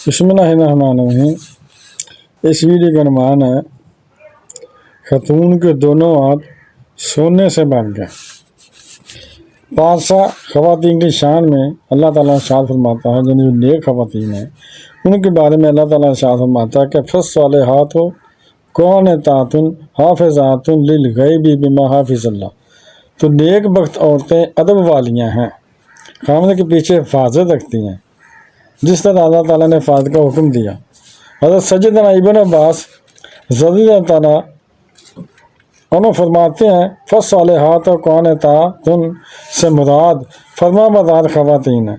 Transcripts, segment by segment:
بسم اللہ الرحمن الرحیم۔ اس ویڈیو کا عنوان ہے خاتون کے دونوں ہاتھ سونے سے بن گئے۔ پارسا خواتین کی شان میں اللہ تعالیٰ ارشاد فرماتا ہے، جو نیک خواتین ہیں ان کے بارے میں اللہ تعالیٰ ارشاد فرماتا ہے کہ فالصالحات قانتات حافظات للغیب بما حافظ اللہ۔ تو نیک بخت عورتیں ادب والیاں ہیں، خاوند کے پیچھے حفاظت رکھتی ہیں جس طرح اللہ تعالیٰ نے حفاظت کا حکم دیا۔ حضرت سیدنا ابن عباس رضی اللہ تعالیٰ عنہ فرماتے ہیں فالصالحات قانتات سے مراد فرما بردار خواتین ہیں،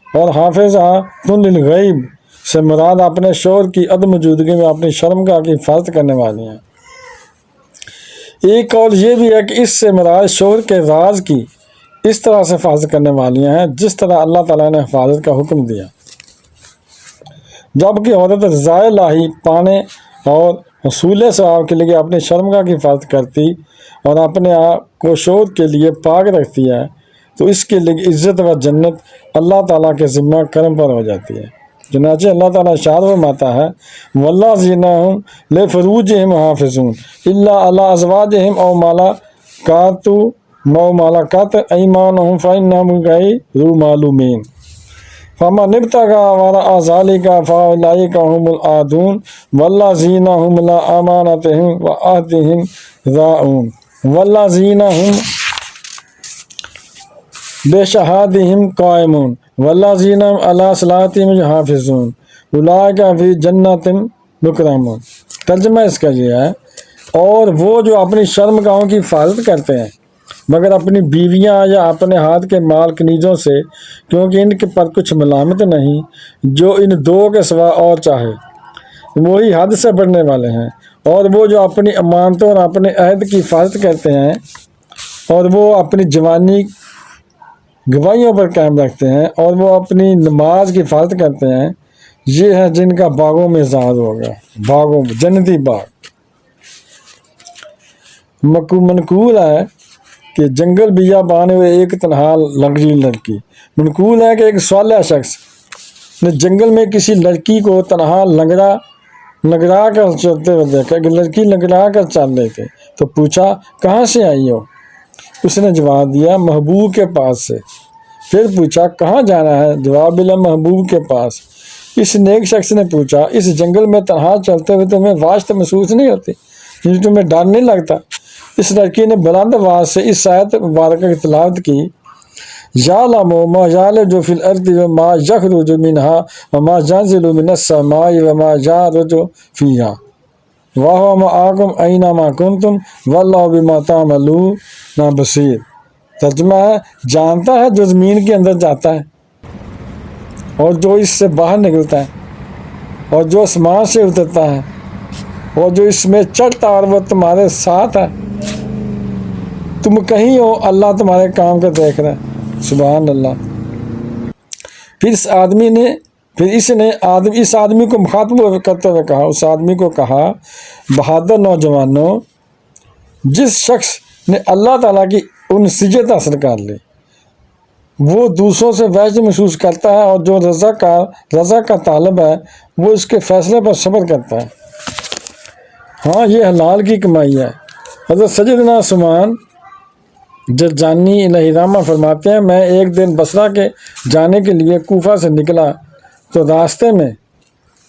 اور حافظات للغیب سے مراد اپنے شوہر کی عدم موجودگی میں اپنی شرمگاہ کی حفاظت کرنے والی ہیں۔ ایک قول یہ بھی ہے کہ اس سے مراد شوہر کے راز کی اس طرح سے حفاظت کرنے والیاں ہیں جس طرح اللہ تعالیٰ نے حفاظت کا حکم دیا، جبکہ عورت رضائے الہی پانے اور حصول ثواب کے لیے اپنی شرمگاہ کی حفاظت کرتی اور اپنے آپ کو شوہر کے لیے پاک رکھتی ہے تو اس کے لیے عزت و جنت اللہ تعالیٰ کے ذمہ کرم پر ہو جاتی ہے۔ چنانچہ اللہ تعالیٰ ارشاد فرماتا ہے والذین هم لفروجہم حافظون الا علی ازواجہم او ملکت ایمانہم فانہم غیر معلومین فمن ابتغى وراء ذلك فاولئک هم العادون والذین هم لأمانتہم وعہدہم راعون والذین هم بشہادہم قائمون والذین هم علی صلاتہم حافظون اولئک فی جنات مکرمون۔ ترجمہ اس کا یہ ہے، اور وہ جو اپنی شرمگاہوں کی حفاظت کرتے ہیں مگر اپنی بیویاں یا اپنے ہاتھ کے مال کنیزوں سے، کیونکہ ان کے پر کچھ ملامت نہیں، جو ان دو کے سوا اور چاہے، وہی حد سے بڑھنے والے ہیں۔ اور وہ جو اپنی امانتوں اور اپنے عہد کی حفاظت کرتے ہیں اور وہ اپنی جوانی گواہیوں پر قائم رکھتے ہیں اور وہ اپنی نماز کی حفاظت کرتے ہیں، یہ ہے جن کا باغوں میں اعزاز ہوگا، باغوں میں جنتی باغ۔ منقول ہے کہ جنگل بیابان ہوئے ایک تنہا لنگڑی لڑکی۔ منقول ہے کہ ایک صالح شخص نے جنگل میں کسی لڑکی کو تنہا لنگڑا کر چلتے ہوئے دیکھا کہ لڑکی لنگڑا کر چل رہے تھے، تو پوچھا کہاں سے آئی ہو؟ اس نے جواب دیا محبوب کے پاس سے۔ پھر پوچھا کہاں جانا ہے؟ جواب ملا محبوب کے پاس۔ اس نیک شخص نے پوچھا اس جنگل میں تنہا چلتے ہوئے تمہیں وحشت محسوس نہیں ہوتی؟ یعنی تمہیں ڈر نہیں لگتا؟ اس لڑکی نے بلند آواز سے اس آیت مبارکہ کی تلاوت کی یعلم ما یلج فی الارض وما یخرج منها وما ینزل من السماء وما یعرج فیہا وہو معکم اینما کنتم واللہ بما تعملون بصیر۔ ترجمہ ہے، جانتا ہے جو زمین کے اندر جاتا ہے اور جو اس سے باہر نکلتا ہے اور جو آسمان سے اترتا ہے اور جو اس میں چڑھتا اور وہ تمہارے ساتھ ہے، تم کہیں ہو اللہ تمہارے کام کا دیکھ رہا ہے۔ سبحان اللہ۔ پھر اس آدمی کو مخاطب کرتے ہوئے کہا، اس آدمی کو کہا بہادر نوجوانوں، جس شخص نے اللہ تعالیٰ کی انسیت حاصل کر لی وہ دوسروں سے وحشت محسوس کرتا ہے، اور جو رضا کا طالب ہے وہ اس کے فیصلے پر صبر کرتا ہے۔ ہاں، یہ حلال کی کمائی ہے۔ حضرت سیدنا عثمان جرجانی الہ رحمہ فرماتے ہیں میں ایک دن بصرہ کے جانے کے لیے کوفہ سے نکلا تو راستے میں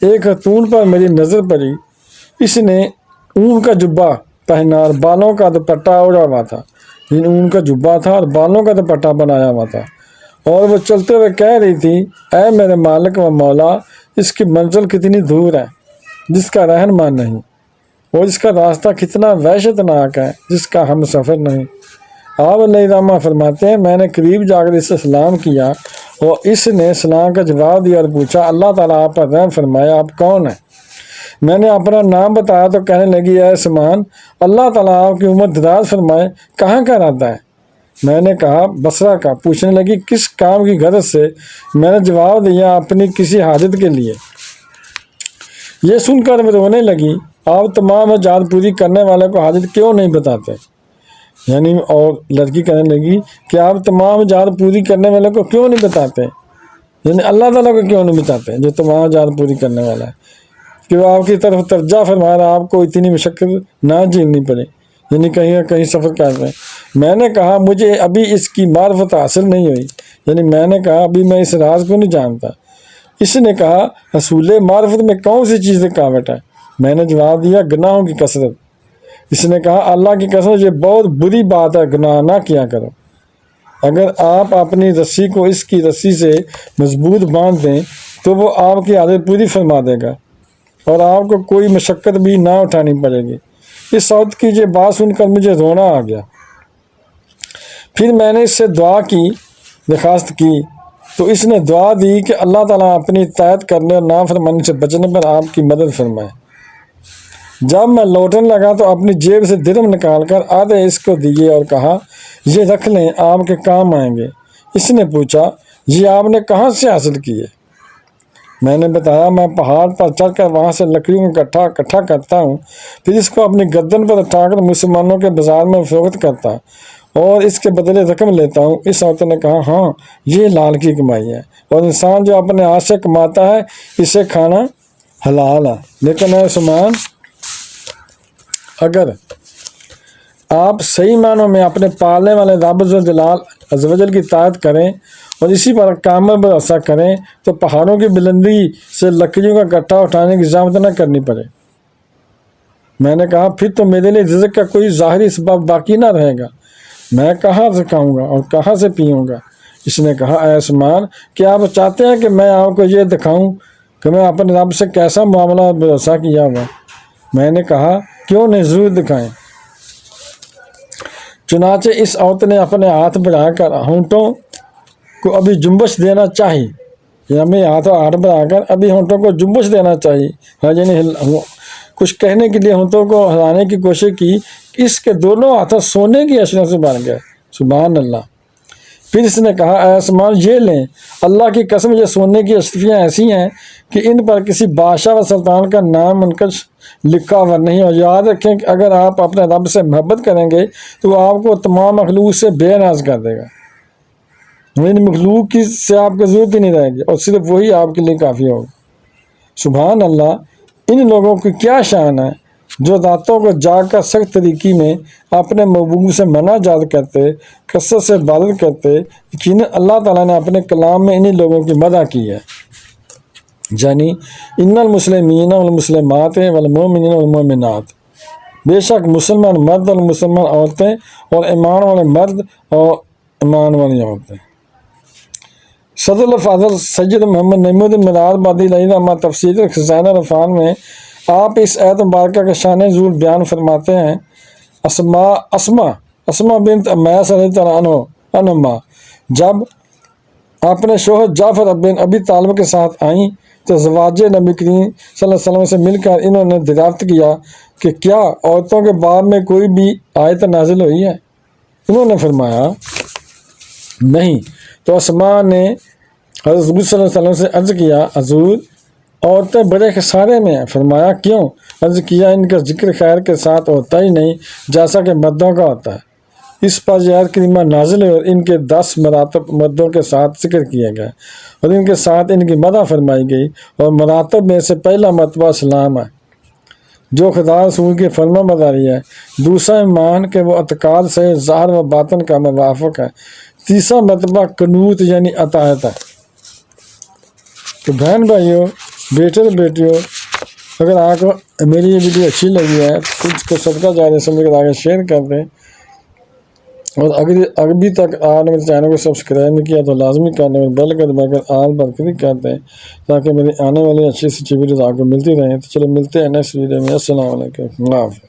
ایک خاتون پر میری نظر پڑی۔ اس نے اون کا جبہ پہنا اور بالوں کا دوپٹہ اوڑھا ہوا تھا، اون کا جبہ تھا اور بالوں کا دوپٹہ بنایا ہوا تھا، اور وہ چلتے ہوئے کہہ رہی تھی اے میرے مالک و مولا، اس کی منزل کتنی دور ہے جس کا رہنما نہیں، اور اس کا راستہ کتنا وحشت ناک ہے جس کا ہم سفر نہیں۔ آپ علیہ رحمہ فرماتے ہیں میں نے قریب جا کر اس سے سلام کیا اور اس نے سلام کا جواب دیا اور پوچھا اللہ تعالیٰ آپ پر رحم فرمائے، آپ کون ہیں؟ میں نے اپنا نام بتایا تو کہنے لگی اے عثمان، اللہ تعالیٰ آپ کی عمر دراز فرمائے، کہاں کا ارادہ ہے؟ میں نے کہا بصرہ کا۔ پوچھنے لگی کس کام کی غرض سے؟ میں نے جواب دیا اپنی کسی حاجت کے لیے۔ یہ سن کر وہ رونے لگی، آپ تمام حاجات پوری کرنے والے کو حاجت کیوں نہیں بتاتے؟ یعنی اور لڑکی کہنے لگی کہ آپ تمام حاجات پوری کرنے والے کو کیوں نہیں بتاتے؟ یعنی اللہ تعالیٰ کو کیوں نہیں مٹاتے جو تمام جان پوری کرنے والا ہے، کہ وہ آپ کی طرف ترجیح فرما رہا آپ کو اتنی مشقت نہ جھیلنی پڑے، یعنی کہیں نہ کہیں سفر کر رہے ہیں۔ میں نے کہا مجھے ابھی اس کی معرفت حاصل نہیں ہوئی، یعنی میں نے کہا ابھی میں اس راز کو نہیں جانتا۔ اس نے کہا حصول معرفت میں کون سی چیز رکاوٹ ہے؟ میں نے جواب دیا گناہوں کی کثرت۔ اس نے کہا اللہ کی قسم یہ بہت بری بات ہے، گناہ نہ کیا کرو۔ اگر آپ اپنی رسی کو اس کی رسی سے مضبوط باندھ دیں تو وہ آپ کی حاجت پوری فرما دے گا اور آپ کو کوئی مشقت بھی نہ اٹھانی پڑے گی۔ اس عورت کی یہ بات سن کر مجھے رونا آ گیا۔ پھر میں نے اس سے دعا کی درخواست کی تو اس نے دعا دی کہ اللہ تعالیٰ اپنی اطاعت کرنے اور نافرمانی سے بچنے پر آپ کی مدد فرمائے۔ جب میں لوٹنے لگا تو اپنی جیب سے درہم نکال کر آدھے اس کو دیے اور کہا یہ رکھ لیں، آپ کے کام آئیں گے۔ اس نے پوچھا یہ آپ نے کہاں سے حاصل کیے؟ میں نے بتایا میں پہاڑ پر چڑھ کر وہاں سے لکڑیوں کو اکٹھا کرتا ہوں، پھر اس کو اپنی گردن پر اٹھا کر مسلمانوں کے بازار میں فروخت کرتا اور اس کے بدلے رقم لیتا ہوں۔ اس عورت نے کہا ہاں یہ لال کی کمائی ہے اور انسان جو اپنے ہاتھ سے کماتا ہے اسے کھانا حلال ہے، لیکن اے عثمان اگر آپ صحیح معنوں میں اپنے پالنے والے رب ذوالجلال عز و جل کی اطاعت کریں اور اسی پر کامل بھروسہ کریں تو پہاڑوں کی بلندی سے لکڑیوں کا گٹھا اٹھانے کی زحمت نہ کرنی پڑے۔ میں نے کہا پھر تو میرے لیے رزق کا کوئی ظاہری سبب باقی نہ رہے گا، میں کہاں سے کھاؤں گا اور کہاں سے پیوں گا؟ اس نے کہا اے عثمان کیا آپ چاہتے ہیں کہ میں آپ کو یہ دکھاؤں کہ میں اپنے رب سے کیسا معاملہ بھروسہ کیا ہوا؟ میں نے کہا کیوں نہیں، ضرور دکھائیں۔ چنانچہ اس عورت نے اپنے ہاتھ بڑھا کر ہونٹوں کو ابھی جنبش دینا چاہی، یعنی ہاتھ بڑھا کر ابھی ہونٹوں کو جنبش دینا چاہی، یعنی کچھ کہنے کے لیے ہونٹوں کو ہلانے کی کوشش کی، اس کے دونوں ہاتھ سونے کی اشیاء سے بن گئے۔ سبحان اللہ۔ پھر اس نے کہا اے عثمان یہ لیں، اللہ کی قسم یہ سونے کی اشرفیاں ایسی ہیں کہ ان پر کسی بادشاہ و سلطان کا نام منقش لکھا ہوا نہیں، اور یاد رکھیں کہ اگر آپ اپنے رب سے محبت کریں گے تو وہ آپ کو تمام مخلوق سے بے نیاز کر دے گا، ان مخلوق کی سے آپ کو ضرورت ہی نہیں رہے گی اور صرف وہی آپ کے لیے کافی ہوگا۔ سبحان اللہ۔ ان لوگوں کی کیا شان ہے جو راتوں کو جاگ کر سخت طریقے میں اپنے محبوب سے مناجات کرتے، کثرت سے عبادت کرتے۔ یقیناً اللہ تعالیٰ نے اپنے کلام میں انہی لوگوں کی مدح کی ہے، یعنی ان المسلمین والمسلمات والمؤمنین والمؤمنات، بے شک مسلمان مرد اور مسلمان عورتیں اور ایمان والے مرد اور ایمان والی عورتیں۔ صدر الفاضل سید محمد نعیم مراد بادی علیہ رحمہ تفسیر خزانہ عرفان میں آپ اس آیت مبارکہ کا شان نزول بیان فرماتے ہیں۔ اسما بنت امیس رضی اللہ عنہا جب اپنے شوہر جعفر بن ابی طالب کے ساتھ آئیں تو زواج نبی کریم صلی اللہ علیہ وسلم سے مل کر انہوں نے دریافت کیا کہ کیا عورتوں کے باب میں کوئی بھی آیت نازل ہوئی ہے؟ انہوں نے فرمایا نہیں۔ تو اسما نے حضرت صلی اللہ علیہ وسلم سے عرض کیا حضور عورتیں بڑے خسارے میں ہیں۔ فرمایا کیوں؟ عرض کیا ان کا ذکر خیر کے ساتھ ہوتا ہی نہیں جیسا کہ مردوں کا ہوتا ہے۔ اس پر یہ آیت کریمہ نازل ہوئی اور ان کے 10 مراتب مردوں کے ساتھ ذکر کیا گیا اور ان کے ساتھ ان کی مدح فرمائی گئی، اور مراتب میں سے پہلا مرتبہ اسلام ہے جو خدا رسول کی فرما برداری ہے، دوسرا ایمان کہ وہ اعتقاد سے ظاہر و باطن کا موافق ہے، تیسرا مرتبہ قنوت یعنی اطاعت ہے۔ تو بہن بھائیوں، بیٹے اور بیٹیوں، اگر آپ کو میری یہ ویڈیو اچھی لگی ہے تو اس کو صدقہ جاریہ سمجھ کر آگے شیئر کر دیں، اور ابھی تک آپ نے میرے چینل کو سبسکرائب نہیں کیا تو لازمی کرنے اور بیل کا دبا کر آل پر کلک کر دیں تاکہ میری آنے والی اچھی سے اچھی ویڈیوز آپ کو ملتی رہیں۔ تو چلو ملتے ہیں نیکسٹ ویڈیو میں۔ السلام علیکم، اللہ حافظ۔